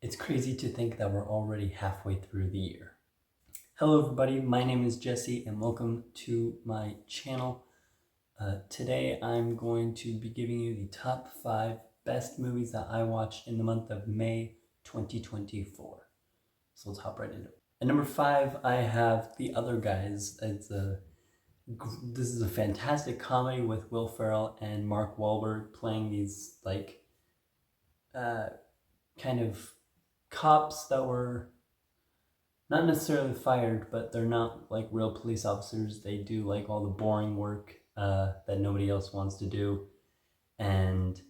It's crazy to think that we're already halfway through the year. Hello everybody, my name is Jesse and welcome to my channel. Today I'm going to be giving you the top 5 best movies that I watched in the month of May 2024. So let's hop right into it. At number 5, I have The Other Guys. This is a fantastic comedy with Will Ferrell and Mark Wahlberg playing these kind of cops that were not necessarily fired, but they're not like real police officers. They do like all the boring work that nobody else wants to do. And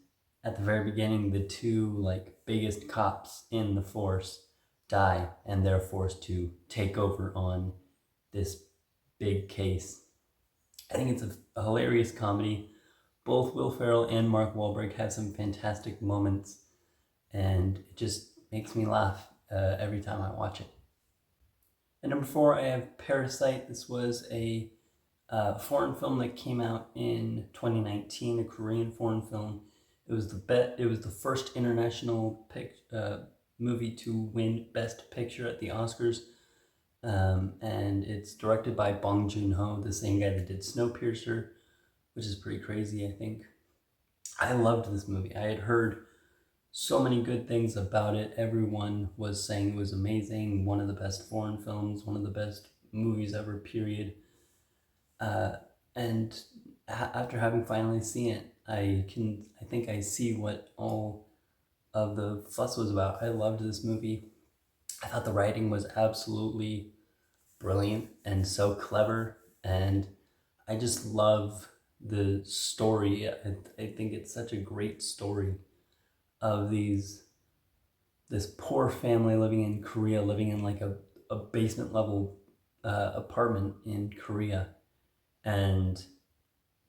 at the very beginning, the two biggest cops in the force die, and they're forced to take over on this big case. I think it's a hilarious comedy. Both Will Ferrell and Mark Wahlberg have some fantastic moments, and it just makes me laugh every time I watch it. At number 4, I have Parasite. This was a foreign film that came out in 2019, a Korean foreign film. It was the first international movie to win Best Picture at the Oscars, and it's directed by Bong Joon-ho, the same guy that did Snowpiercer, which is pretty crazy, I think. I loved this movie. I had heard so many good things about it. Everyone was saying it was amazing, one of the best foreign films, one of the best movies ever, period. And after having finally seen it, I think I see what all of the fuss was about. I loved this movie. I thought the writing was absolutely brilliant and so clever, and I just love the story. I think it's such a great story of this poor family living in Korea, living in like a basement level apartment in Korea. And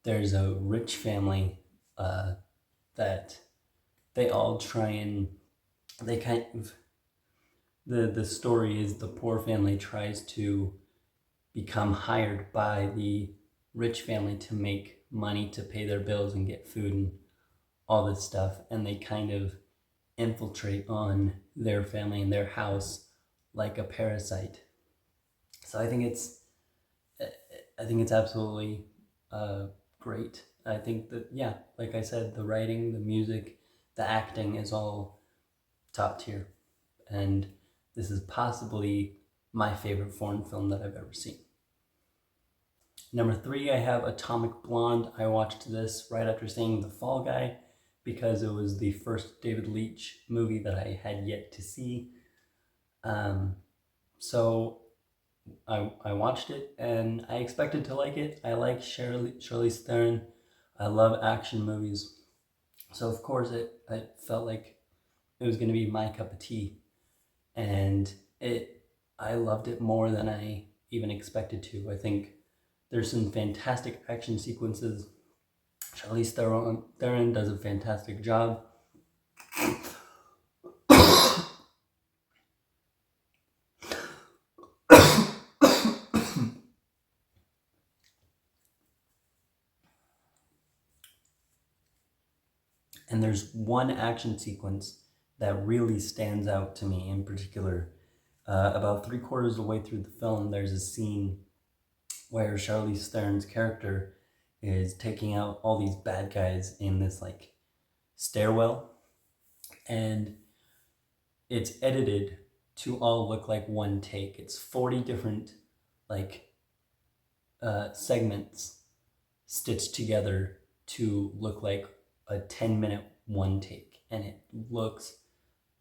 there's a rich family that they all try and the story is the poor family tries to become hired by the rich family to make money to pay their bills and get food and all this stuff, and they kind of infiltrate on their family and their house like a parasite. So I think it's absolutely great. I think that, yeah, like I said, the writing, the music, the acting is all top tier, and this is possibly my favorite foreign film that I've ever seen. Number 3, I have Atomic Blonde. I watched this right after seeing The Fall Guy because it was the first David Leitch movie that I had yet to see. So I watched it and I expected to like it. I like Charlize Theron. I love action movies. So of course it felt like it was going to be my cup of tea. And I loved it more than I even expected to. I think there's some fantastic action sequences. Charlize Theron does a fantastic job. And there's one action sequence that really stands out to me in particular. About 3/4 of the way through the film, there's a scene where Charlize Theron's character is taking out all these bad guys in this stairwell, and it's edited to all look like one take. It's 40 different segments stitched together to look like a 10-minute one take, and it looks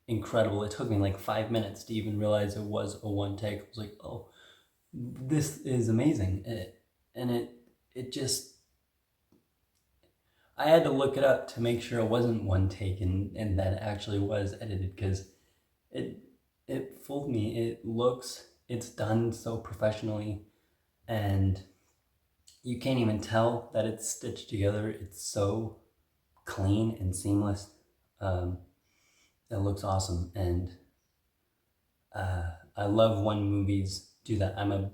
incredible. It took me like 5 minutes to even realize it was a one take. I was like, oh, this is amazing. It just, I had to look it up to make sure it wasn't one take and that it actually was edited, because it fooled me. It's done so professionally, and you can't even tell that it's stitched together. It's so clean and seamless. It looks awesome, and I love when movies do that. I'm a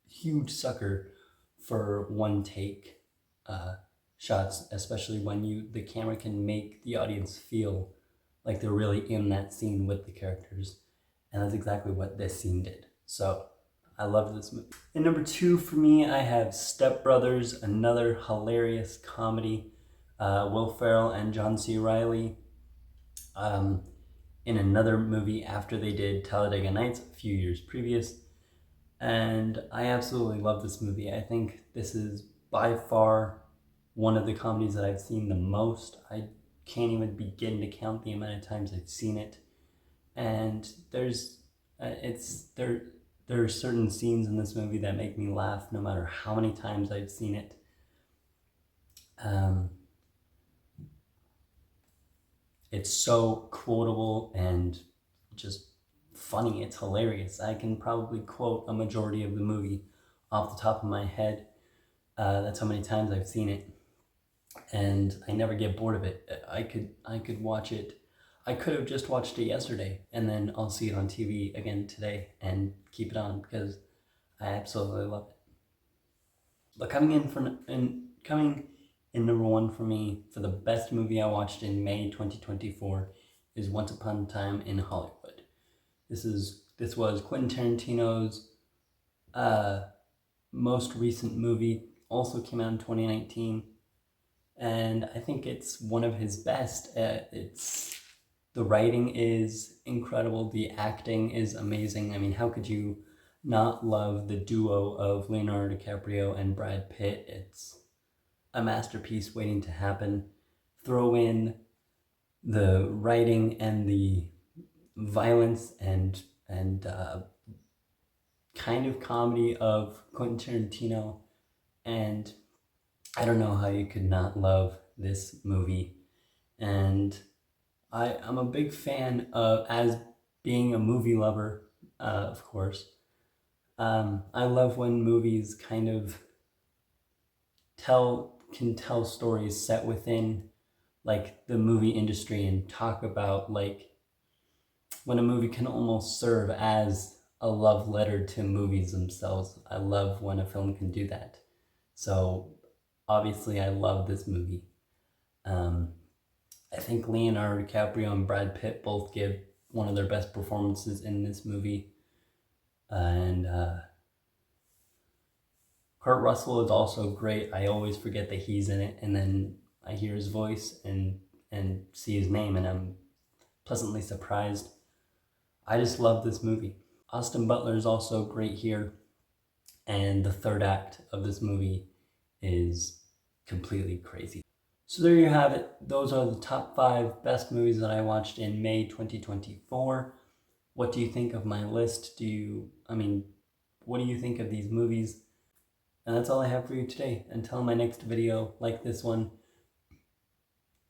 huge sucker for one take shots, especially when the camera can make the audience feel like they're really in that scene with the characters. And that's exactly what this scene did. So I loved this movie. And number 2 for me, I have Step Brothers, another hilarious comedy. Will Ferrell and John C. Reilly in another movie after they did Talladega Nights a few years previous. And I absolutely love this movie. I think this is by far one of the comedies that I've seen the most. I can't even begin to count the amount of times I've seen it. And there are certain scenes in this movie that make me laugh no matter how many times I've seen it. It's so quotable and just funny. It's hilarious. I can probably quote a majority of the movie off the top of my head. That's how many times I've seen it, and I never get bored of it. I could watch it. I could have just watched it yesterday, and then I'll see it on TV again today and keep it on because I absolutely love it. But coming in number 1 for me for the best movie I watched in May 2024 is Once Upon a Time in Hollywood. This was Quentin Tarantino's most recent movie. Also came out in 2019, and I think it's one of his best. The writing is incredible. The acting is amazing. I mean, how could you not love the duo of Leonardo DiCaprio and Brad Pitt? It's a masterpiece waiting to happen. Throw in the writing and the violence and kind of comedy of Quentin Tarantino, and I don't know how you could not love this movie. And I'm a big fan of, as being a movie lover, of course. I love when movies kind of can tell stories set within like the movie industry and talk about like when a movie can almost serve as a love letter to movies themselves. I love when a film can do that. So obviously I love this movie. I think Leonardo DiCaprio and Brad Pitt both give one of their best performances in this movie. And Kurt Russell is also great. I always forget that he's in it, and then I hear his voice and see his name, and I'm pleasantly surprised. I just love this movie. Austin Butler is also great here, and the third act of this movie is completely crazy. So there you have it. Those are the top 5 best movies that I watched in May 2024. What do you think of my list? What do you think of these movies? And that's all I have for you today. Until my next video like this one,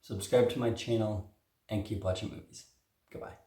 subscribe to my channel and keep watching movies. Goodbye.